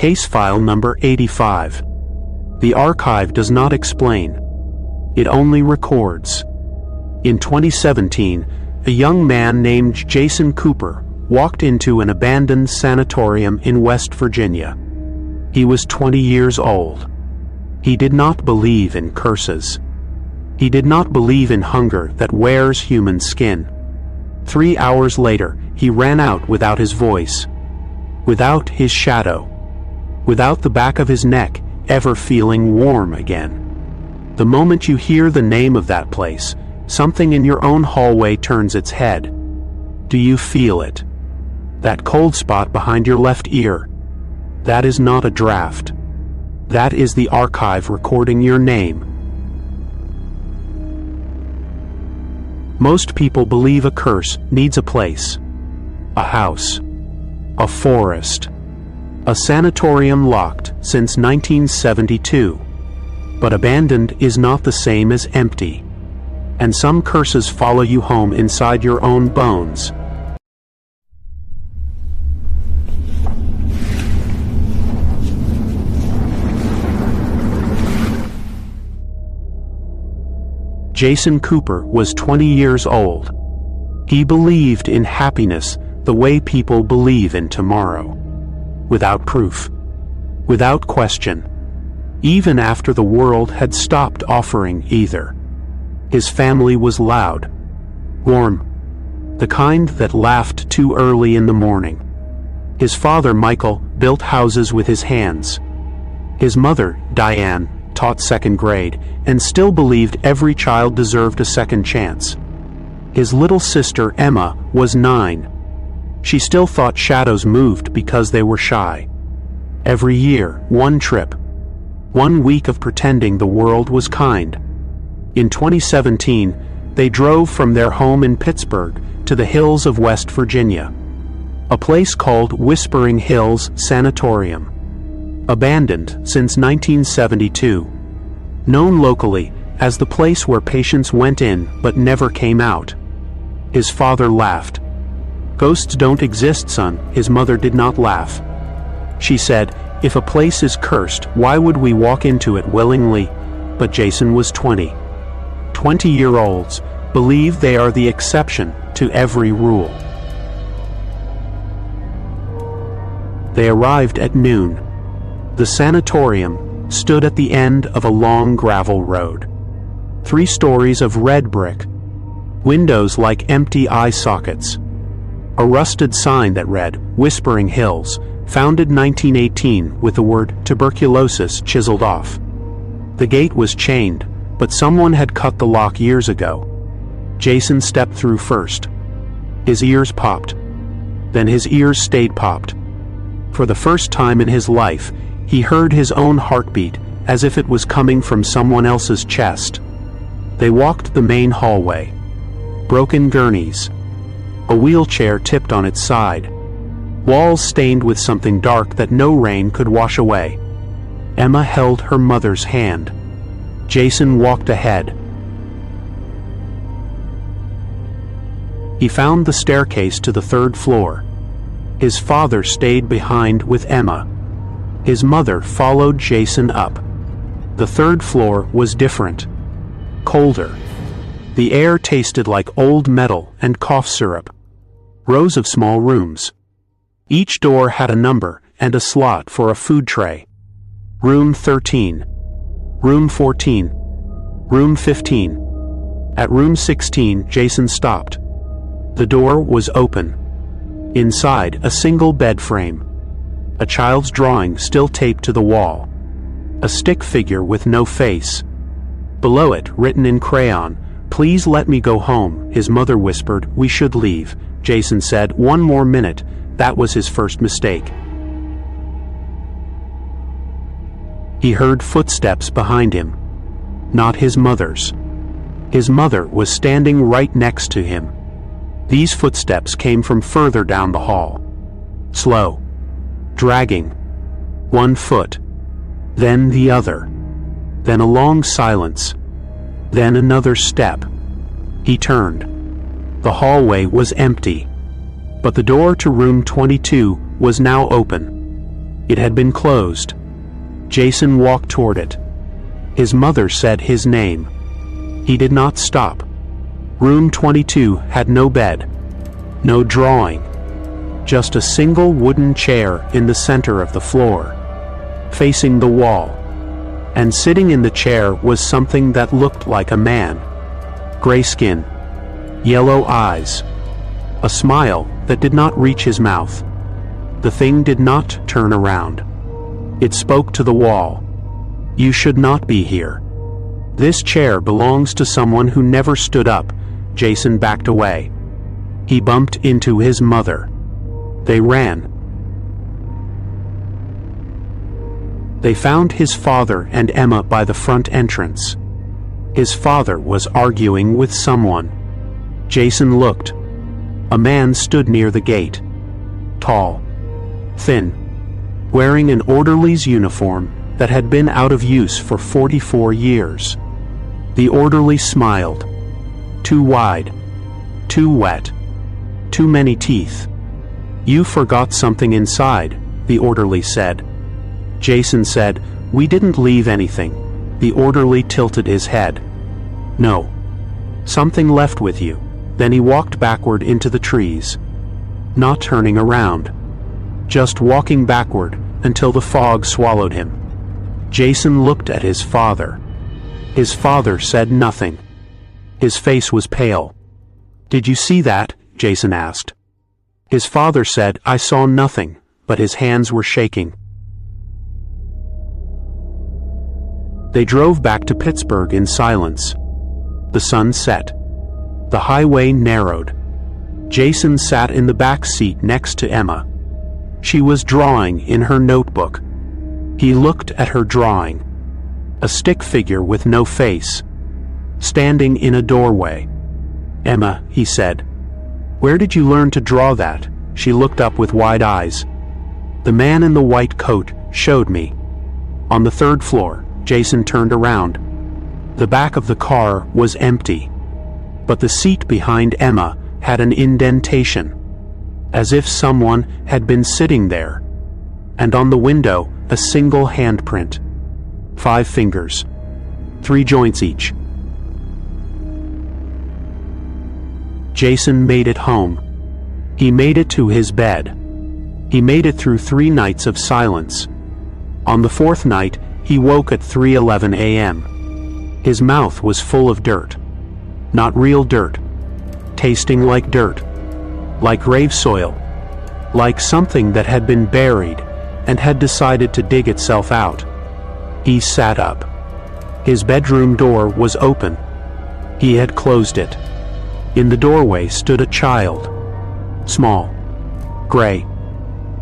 Case file number 85. The archive does not explain. It only records. In 2017, a young man named Jason Cooper walked into an abandoned sanatorium in West Virginia. He was 20 years old. He did not believe in curses. He did not believe in hunger that wears human skin. 3 hours later, he ran out without his voice, without his shadow, without the back of his neck ever feeling warm again. The moment you hear the name of that place, something in your own hallway turns its head. Do you feel it? That cold spot behind your left ear. That is not a draft. That is the archive recording your name. Most people believe a curse needs a place, a house, a forest, a sanatorium locked since 1972. But abandoned is not the same as empty. And some curses follow you home inside your own bones. Jason Cooper was 20 years old. He believed in happiness the way people believe in tomorrow. Without proof. Without question. Even after the world had stopped offering either. His family was loud, warm, the kind that laughed too early in the morning. His father, Michael, built houses with his hands. His mother, Diane, taught second grade and still believed every child deserved a second chance. His little sister, Emma, was 9. She still thought shadows moved because they were shy. Every year, one trip. 1 week of pretending the world was kind. In 2017, they drove from their home in Pittsburgh to the hills of West Virginia, a place called Whispering Hills Sanatorium. Abandoned since 1972. Known locally as the place where patients went in but never came out. His father laughed. "Ghosts don't exist, son." His mother did not laugh. She said, "If a place is cursed, why would we walk into it willingly?" But Jason was 20. 20-year-olds believe they are the exception to every rule. They arrived at noon. The sanatorium stood at the end of a long gravel road. 3 stories of red brick, windows like empty eye sockets, a rusted sign that read, "Whispering Hills, founded 1918," with the word tuberculosis chiseled off. The gate was chained, but someone had cut the lock years ago. Jason stepped through first. His ears popped. Then his ears stayed popped. For the first time in his life, he heard his own heartbeat as if it was coming from someone else's chest. They walked the main hallway. Broken gurneys. A wheelchair tipped on its side. Walls stained with something dark that no rain could wash away. Emma held her mother's hand. Jason walked ahead. He found the staircase to the 3rd floor. His father stayed behind with Emma. His mother followed Jason up. The 3rd floor was different. Colder. The air tasted like old metal and cough syrup. Rows of small rooms. Each door had a number and a slot for a food tray. Room 13. Room 14. Room 15. At room 16, Jason stopped. The door was open. Inside, a single bed frame. A child's drawing still taped to the wall. A stick figure with no face. Below it, written in crayon, "Please let me go home." His mother whispered, "We should leave." Jason said, "One more minute." That was his first mistake. He heard footsteps behind him. Not his mother's. His mother was standing right next to him. These footsteps came from further down the hall. Slow. Dragging. 1 foot. Then the other. Then a long silence. Then another step. He turned. The hallway was empty. But the door to room 22 was now open. It had been closed. Jason walked toward it. His mother said his name. He did not stop. Room 22 had no bed, no drawing, just a single wooden chair in the center of the floor, facing the wall. And sitting in the chair was something that looked like a man. Gray skin, yellow eyes, a smile that did not reach his mouth. The thing did not turn around. It spoke to the wall. You should not be here. This chair belongs to someone who never stood up. Jason backed away. He bumped into his mother. They ran. They found his father and Emma by the front entrance. His father was arguing with someone. Jason looked. A man stood near the gate. Tall, thin, wearing an orderly's uniform that had been out of use for 44 years. The orderly smiled. Too wide, too wet, too many teeth. You forgot something inside, the orderly said. Jason said, We didn't leave anything. The orderly tilted his head. No. Something left with you. Then he walked backward into the trees. Not turning around. Just walking backward until the fog swallowed him. Jason looked at his father. His father said nothing. His face was pale. Did you see that? Jason asked. His father said, I saw nothing, but his hands were shaking. They drove back to Pittsburgh in silence. The sun set. The highway narrowed. Jason sat in the back seat next to Emma. She was drawing in her notebook. He looked at her drawing. A stick figure with no face, standing in a doorway. Emma, he said, where did you learn to draw that? She looked up with wide eyes. The man in the white coat showed me. On the third floor. Jason turned around. The back of the car was empty, but the seat behind Emma had an indentation, as if someone had been sitting there, and on the window a single handprint. 5 fingers, 3 joints each. Jason made it home. He made it to his bed. He made it through 3 nights of silence. On the 4th night, he woke at 3:11 a.m. His mouth was full of dirt. Not real dirt. Tasting like dirt. Like grave soil. Like something that had been buried and had decided to dig itself out. He sat up. His bedroom door was open. He had closed it. In the doorway stood a child. Small. Gray.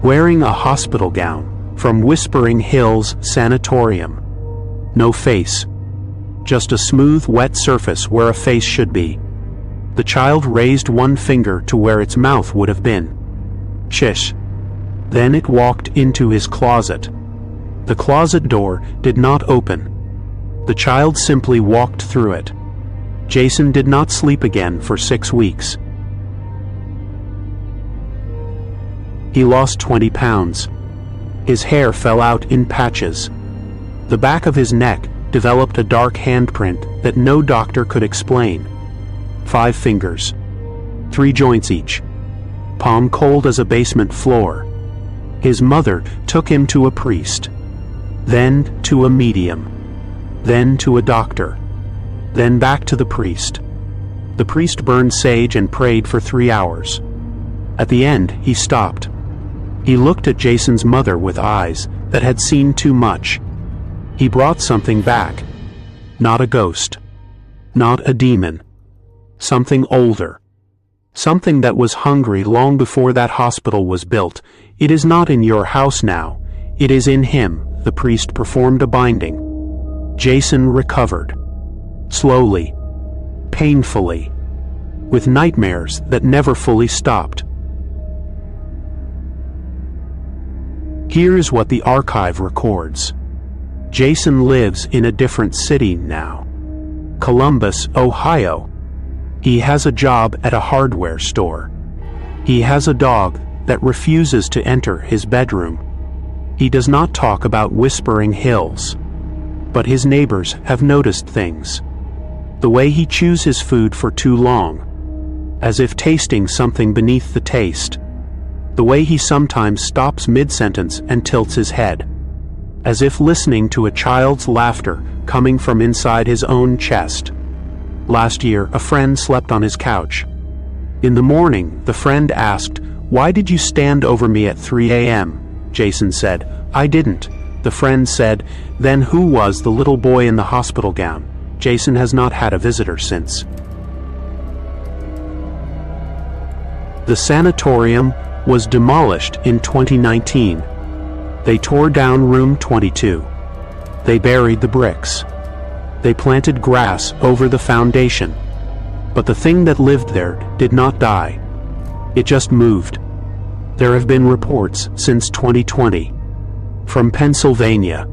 Wearing a hospital gown from Whispering Hills Sanatorium. No face. Just a smooth, wet surface where a face should be. The child raised one finger to where its mouth would have been. Shish. Then it walked into his closet. The closet door did not open. The child simply walked through it. Jason did not sleep again for 6 weeks. He lost 20 pounds. His hair fell out in patches. The back of his neck developed a dark handprint that no doctor could explain. 5 fingers. 3 joints each. Palm cold as a basement floor. His mother took him to a priest. Then to a medium. Then to a doctor. Then back to the priest. The priest burned sage and prayed for 3 hours. At the end, he stopped. He looked at Jason's mother with eyes that had seen too much. He brought something back. Not a ghost. Not a demon. Something older. Something that was hungry long before that hospital was built. It is not in your house now. It is in him. The priest performed a binding. Jason recovered. Slowly. Painfully. With nightmares that never fully stopped. Here is what the archive records. Jason lives in a different city now. Columbus, Ohio. He has a job at a hardware store. He has a dog that refuses to enter his bedroom. He does not talk about whispering hills. But his neighbors have noticed things. The way he chews his food for too long, as if tasting something beneath the taste. The way he sometimes stops mid-sentence and tilts his head, as if listening to a child's laughter coming from inside his own chest. Last year, a friend slept on his couch. In the morning, the friend asked, "Why did you stand over me at 3 a.m.? Jason said, "I didn't." The friend said, "Then who was the little boy in the hospital gown?" Jason has not had a visitor since. The sanatorium was demolished in 2019. They tore down room 22. They buried the bricks. They planted grass over the foundation. But the thing that lived there did not die. It just moved. There have been reports since 2020. From Pennsylvania.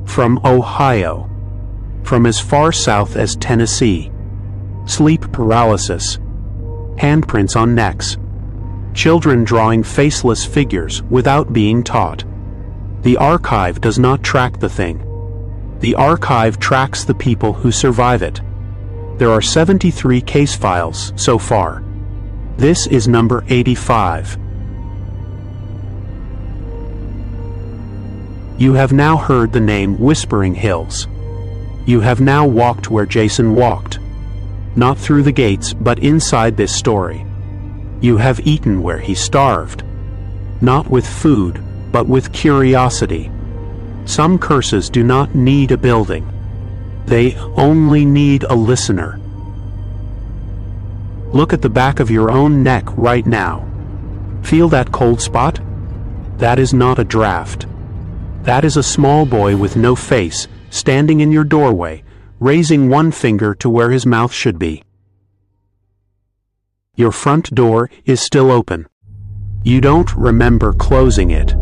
From Ohio. From as far south as Tennessee. Sleep paralysis. Handprints on necks. Children drawing faceless figures without being taught. The archive does not track the thing. The archive tracks the people who survive it. There are 73 case files so far. This is number 85. You have now heard the name Whispering Hills. You have now walked where Jason walked. Not through the gates, but inside this story. You have eaten where he starved. Not with food, but with curiosity. Some curses do not need a building. They only need a listener. Look at the back of your own neck right now. Feel that cold spot? That is not a draft. That is a small boy with no face, standing in your doorway, raising one finger to where his mouth should be. Your front door is still open. You don't remember closing it.